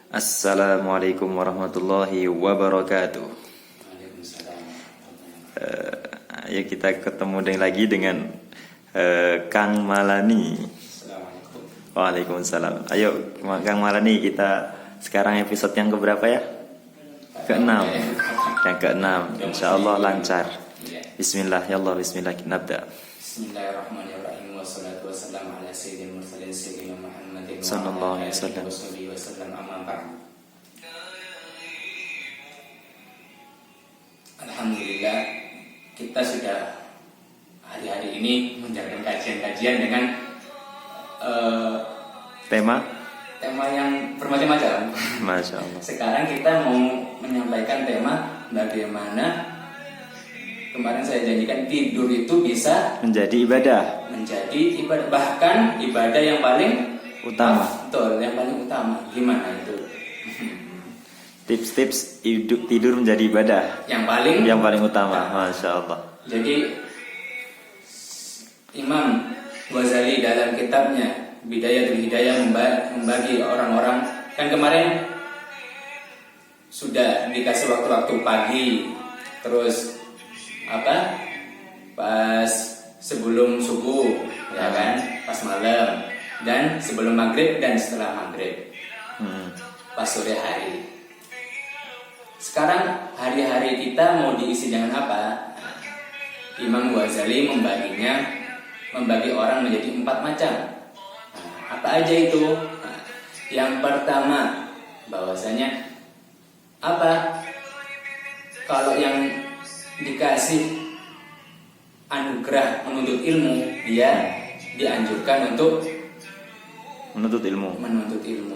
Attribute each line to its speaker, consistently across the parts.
Speaker 1: Assalamualaikum warahmatullahi wabarakatuh.
Speaker 2: Waalaikumsalam.
Speaker 1: Ayo kita ketemu lagi dengan Kang Malani.
Speaker 2: Assalamualaikum.
Speaker 1: Waalaikumsalam. Ayo Kang Malani, kita sekarang episode yang keberapa ya? Ke-6. Yang ke-6. Insyaallah lancar. Bismillah, ya Allah, bismillah, nabda.
Speaker 2: Bismillahirrahmanirrahim. Wassalatu wassalamu ala sayyidil mursalin sayyidina Muhammadin
Speaker 1: Sallallahu alaihi wasallam.
Speaker 2: Amma ba'd. Alhamdulillah, kita sudah hari-hari ini menjalankan kajian-kajian dengan
Speaker 1: Tema?
Speaker 2: tema yang bermacam-macam.
Speaker 1: Masya Allah.
Speaker 2: Sekarang kita mau menyampaikan tema bagaimana kemarin saya janjikan tidur itu bisa
Speaker 1: Menjadi ibadah
Speaker 2: menjadi ibadah, bahkan ibadah yang paling
Speaker 1: utama.
Speaker 2: betul, yang paling utama. Gimana itu?
Speaker 1: Tips-tips tidur menjadi ibadah
Speaker 2: Yang
Speaker 1: paling utama. Masya Allah.
Speaker 2: Jadi Imam Ghazali dalam kitabnya Bidayatul Hidayah membagi orang-orang, kan kemarin sudah dikasih waktu-waktu pagi, terus pas sebelum subuh, ya kan, pas malam, dan sebelum maghrib dan setelah maghrib, pas sore hari. Sekarang hari-hari kita mau diisi dengan apa? Imam Ghazali membagi orang menjadi 4 macam. Apa aja itu? Yang pertama, bahwasanya apa? Kalau yang dikasih anugerah menuntut ilmu, dia dianjurkan untuk
Speaker 1: Menuntut ilmu.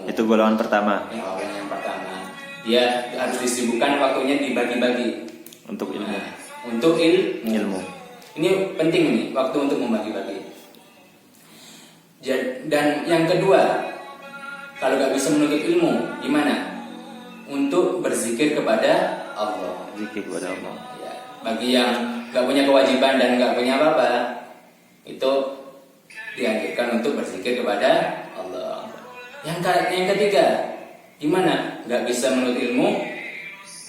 Speaker 1: Itu golongan pertama.
Speaker 2: Yang pertama, dia harus disibukkan waktunya, dibagi-bagi
Speaker 1: Untuk ilmu.
Speaker 2: untuk ilmu. Ini penting nih, waktu untuk membagi-bagi. Dan yang kedua, kalau nggak bisa menuntut ilmu, gimana? Untuk berzikir kepada Allah.
Speaker 1: Zikir kepada Allah.
Speaker 2: Ya, bagi yang nggak punya kewajiban dan nggak punya apa-apa, itu dianjurkan untuk berzikir kepada Allah. Yang ketiga, gimana? Nggak bisa menuntut ilmu,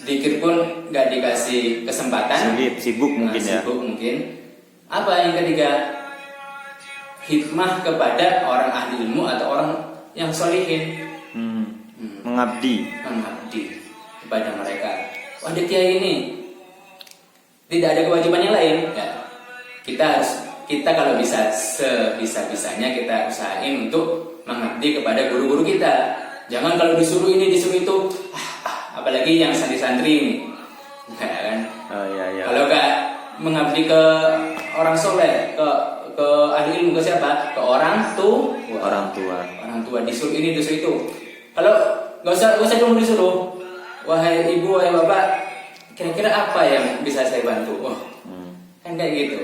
Speaker 2: zikir pun nggak dikasih kesempatan.
Speaker 1: Sibuk mungkin ya.
Speaker 2: Sibuk mungkin. Apa yang ketiga? Hikmah kepada orang ahli ilmu atau orang yang solihin.
Speaker 1: Mengabdi
Speaker 2: Kepada mereka. Wah, ada kiai ini tidak ada kewajiban yang lain. Ya, kita kalau bisa sebisa-bisanya kita usahain untuk mengabdi kepada guru-guru kita. Jangan kalau disuruh ini disuruh itu, apalagi yang santri-santri ini, ya kan?
Speaker 1: Iya.
Speaker 2: Kalau gak mengabdi ke orang soleh, ke ahli ilmu, ke siapa? Ke orang tua. Orang tua disuruh ini disuruh itu. Kalau nggak usah dong disuruh. Wahai ibu, wahai bapak, kira-kira apa yang bisa saya bantu? Kan kayak gitu.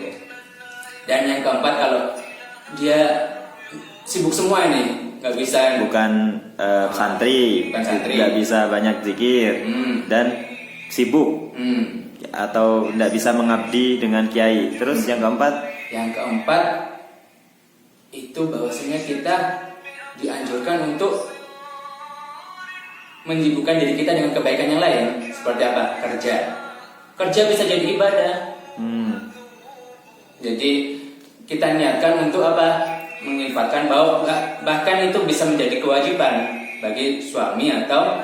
Speaker 2: Dan yang keempat, kalau dia sibuk semua ini, nggak bisa.
Speaker 1: Bukan santri, nggak bisa banyak zikir dan sibuk atau nggak bisa mengabdi dengan kiai. Terus yang keempat?
Speaker 2: Yang keempat itu bahwasanya kita dianjurkan untuk menyibukkan diri kita dengan kebaikan yang lain. Seperti apa? Kerja bisa jadi ibadah. Jadi kita niatkan untuk apa? Menginfatkan bahwa bahkan itu bisa menjadi kewajiban bagi suami atau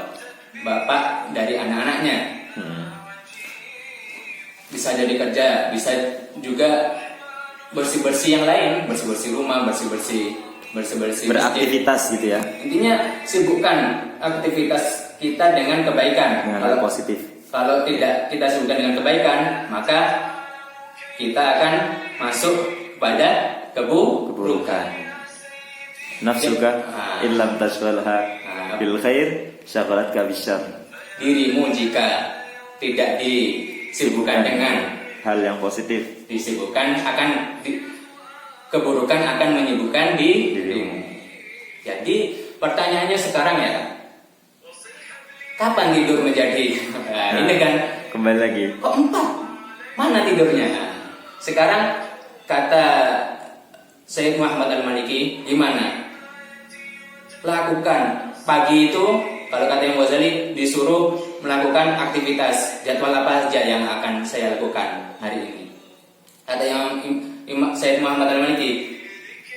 Speaker 2: bapak dari anak-anaknya. Bisa jadi kerja, bisa juga bersih-bersih yang lain, bersih-bersih rumah, bersih-bersih
Speaker 1: beraktivitas gitu ya.
Speaker 2: Intinya sibukkan aktivitas kita dengan kebaikan.
Speaker 1: Dengan hal positif.
Speaker 2: Kalau tidak kita sibukkan dengan kebaikan, maka kita akan masuk pada keburukan.
Speaker 1: Nafsuka illam tashghalha bil khair syaghalat bisyarr.
Speaker 2: Dirimu jika tidak disibukkan dengan
Speaker 1: hal yang positif,
Speaker 2: disibukkan keburukan akan menyibukkan dirimu. Jadi pertanyaannya sekarang ya, kapan tidur menjadi? Ini kan
Speaker 1: kembali lagi.
Speaker 2: Kok 4? Mana tidurnya? Sekarang kata Syekh Muhammad Al-Maliki, gimana? Lakukan pagi itu Kalau kata Imam Ghazali disuruh melakukan aktivitas, jadwal apa saja yang akan saya lakukan hari ini. Kata Imam Sayyid Muhammad Al-Maliki,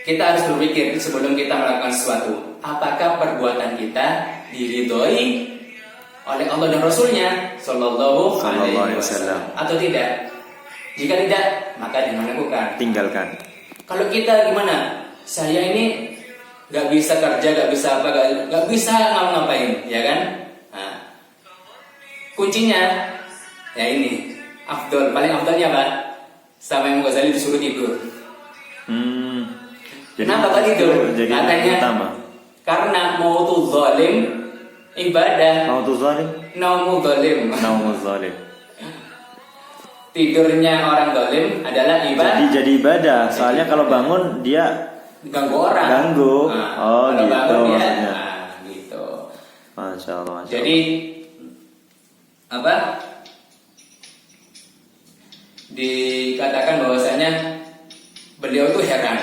Speaker 2: kita harus berpikir sebelum kita melakukan sesuatu, apakah perbuatan kita diridhoi oleh Allah dan Rasulnya Sallallahu Alaihi Wasallam atau tidak. Jika tidak, maka jangan lakukan,
Speaker 1: tinggalkan.
Speaker 2: Kalau kita gimana? Saya ini gak bisa kerja, gak bisa apa, gak bisa ngapain, ya kan? Nah, kuncinya ya ini, paling afdolnya apa? Sama Imam Ghazali disuruh tidur. Kenapa kok tidur?
Speaker 1: Jadi
Speaker 2: Katanya
Speaker 1: utama.
Speaker 2: karena mautu zalim ibadah.
Speaker 1: Mautu zalim?
Speaker 2: Naumu zalim.
Speaker 1: Naumu zalim.
Speaker 2: Tidurnya orang zalim adalah ibadah.
Speaker 1: Jadi ibadah. Soalnya kalau bangun dia
Speaker 2: ganggu orang.
Speaker 1: Ganggu.
Speaker 2: Nah,
Speaker 1: Oh
Speaker 2: kalau
Speaker 1: gitu
Speaker 2: bangun dia,
Speaker 1: maksudnya.
Speaker 2: nah, gitu.
Speaker 1: Masya Allah. Masya
Speaker 2: Jadi apa? Dikatakan bahwasanya beliau itu heran,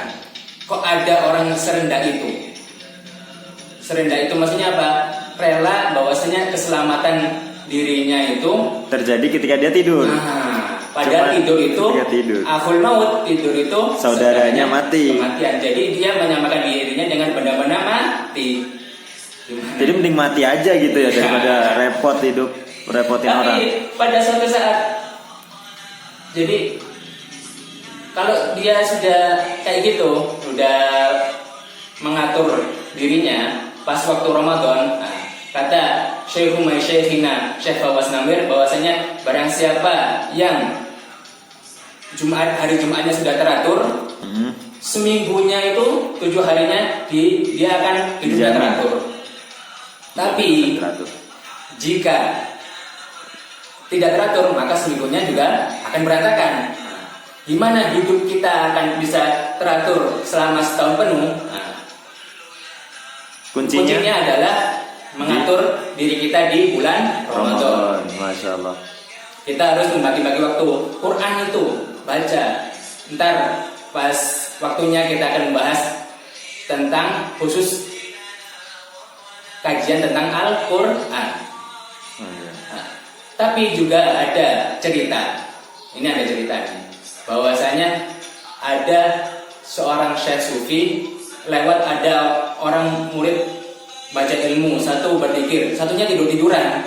Speaker 2: kok ada orang serendah itu. Serendah itu maksudnya apa? Rela bahwasanya keselamatan dirinya itu
Speaker 1: terjadi ketika dia tidur.
Speaker 2: Nah, padahal
Speaker 1: Cuma
Speaker 2: tidur itu
Speaker 1: ketika tidur.
Speaker 2: akhul maut, tidur itu
Speaker 1: Saudaranya mati.
Speaker 2: kematian. Jadi dia menyamakan dirinya dengan benda-benda mati. Gimana?
Speaker 1: Jadi mending mati aja gitu ya daripada repot hidup, repotin
Speaker 2: Tapi
Speaker 1: orang.
Speaker 2: pada suatu saat, jadi kalau dia sudah kayak gitu, sudah mengatur dirinya pas waktu Ramadan, nah, kata Syekh Umay Syekhina Syekh Fawaz Namir bahwasanya barang siapa yang hari Jumatnya sudah teratur, seminggunya itu 7 harinya dia akan hidupnya
Speaker 1: Dijamin.
Speaker 2: teratur. Tapi
Speaker 1: Teratur.
Speaker 2: jika tidak teratur, maka seminggunya juga akan berantakan. Nah, gimana hidup kita akan bisa teratur selama setahun penuh? Nah, kuncinya adalah mengatur diri kita di bulan Ramadan.
Speaker 1: Masya Allah.
Speaker 2: Kita harus membagi-bagi waktu. Quran itu baca. Ntar pas waktunya kita akan membahas tentang khusus kajian tentang Al-Quran. Nah, tapi juga ada cerita. Ini ada ceritanya. Bahwasanya ada seorang syekh sufi lewat, ada orang murid baca ilmu, satu berzikir, satunya tidur-tiduran.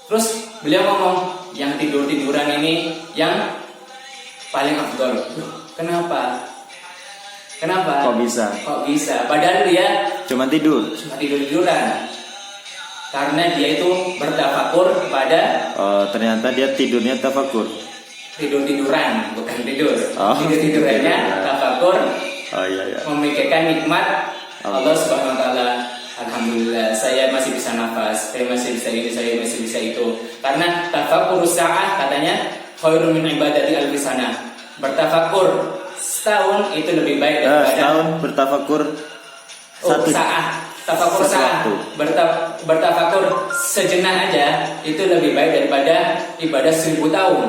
Speaker 2: Terus beliau ngomong, yang tidur-tiduran ini yang paling afdol. Kenapa?
Speaker 1: Kok bisa?
Speaker 2: Kok bisa? Padahal dia
Speaker 1: Cuma tidur.
Speaker 2: cuma tidur-tiduran. Karena dia itu bertafakur kepada
Speaker 1: Ternyata dia tidurnya tafakur.
Speaker 2: tidur-tiduran, bukan tidur.
Speaker 1: Oh,
Speaker 2: Tidur-tidurannya
Speaker 1: tidur-tiduran.
Speaker 2: tafakur,
Speaker 1: Oh iya.
Speaker 2: memikirkan nikmat Allah Subhanahu wa taala. Alhamdulillah, saya masih bisa nafas, saya masih bisa ini, saya masih bisa itu. Karena tafakur sa'ah katanya khairun min ibadati alfi sana. Bertafakur setahun itu lebih baik daripada
Speaker 1: Setahun bertafakur satu
Speaker 2: sa'ah. Tafakur
Speaker 1: satu
Speaker 2: sa'ah.
Speaker 1: waktu.
Speaker 2: Bertafakur sejenak aja itu lebih baik daripada ibadah 1000 tahun.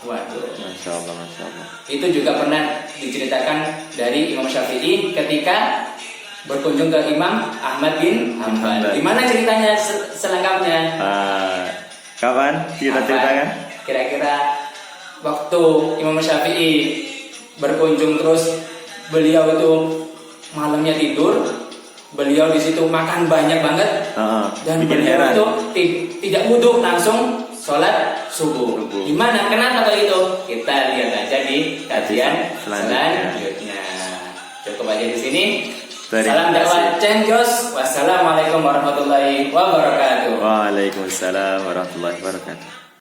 Speaker 2: Waduh.
Speaker 1: Masya Allah, Masya Allah.
Speaker 2: Itu juga pernah diceritakan dari Imam Syafi'i ketika berkunjung ke Imam Ahmad bin Hanbal. Gimana ceritanya selengkapnya?
Speaker 1: Kapan kita
Speaker 2: Apa?
Speaker 1: ceritakan?
Speaker 2: Kira-kira waktu Imam Syafi'i berkunjung, terus beliau itu malamnya tidur, beliau di situ makan banyak banget, dan
Speaker 1: bikin
Speaker 2: beliau
Speaker 1: heran.
Speaker 2: itu tidak wudhu, langsung sholat subuh. Gimana? Kenapa kalau itu? Kita lihat aja di kajian selanjutnya. Cukup aja di sini. Salam dakwah Cenjos. Wassalamualaikum warahmatullahi wabarakatuh.
Speaker 1: Waalaikumsalam warahmatullahi wabarakatuh.